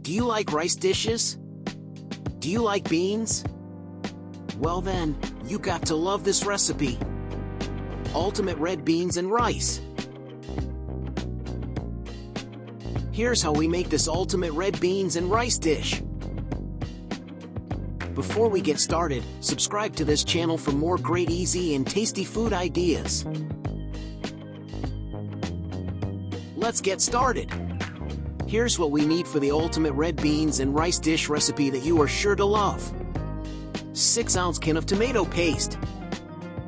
Do you like rice dishes? Do you like beans? Well then, you got to love this recipe. Ultimate red beans and rice. Here's how we make this ultimate red beans and rice dish. Before we get started, subscribe to this channel for more great, easy, and tasty food ideas. Let's get started. Here's what we need for the ultimate red beans and rice dish recipe that you are sure to love. 6-ounce can of tomato paste,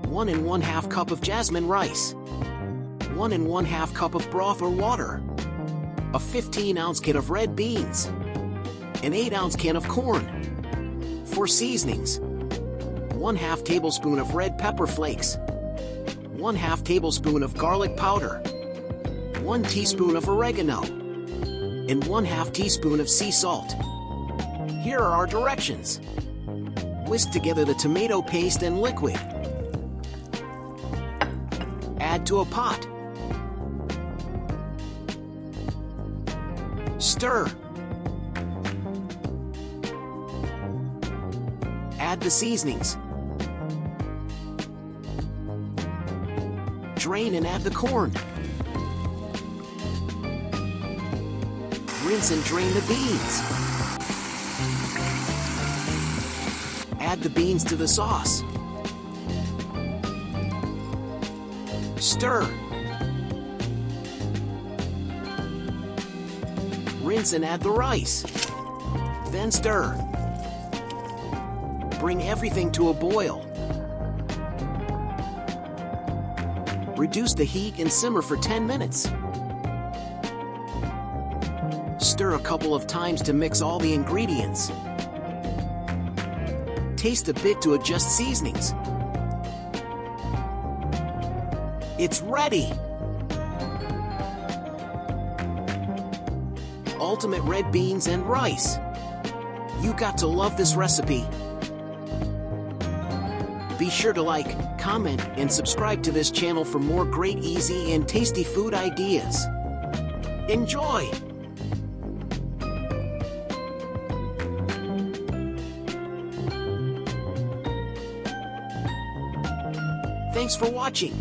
1 1/2 cup of jasmine rice, 1 1/2 cup of broth or water, a 15-ounce can of red beans, an 8-ounce can of corn. For seasonings, 1/2 tablespoon of red pepper flakes, 1/2 tablespoon of garlic powder, 1 teaspoon of oregano, and 1/2 teaspoon of sea salt. Here are our directions. Whisk together the tomato paste and liquid. Add to a pot. Stir. Add the seasonings. Drain and add the corn. Rinse and drain the beans. Add the beans to the sauce. Stir. Rinse and add the rice. Then stir. Bring everything to a boil. Reduce the heat and simmer for 10 minutes. Stir a couple of times to mix all the ingredients. Taste a bit to adjust seasonings. It's ready! Ultimate red beans and rice. You got to love this recipe. Be sure to like, comment, and subscribe to this channel for more great, easy, and tasty food ideas. Enjoy! Thanks for watching.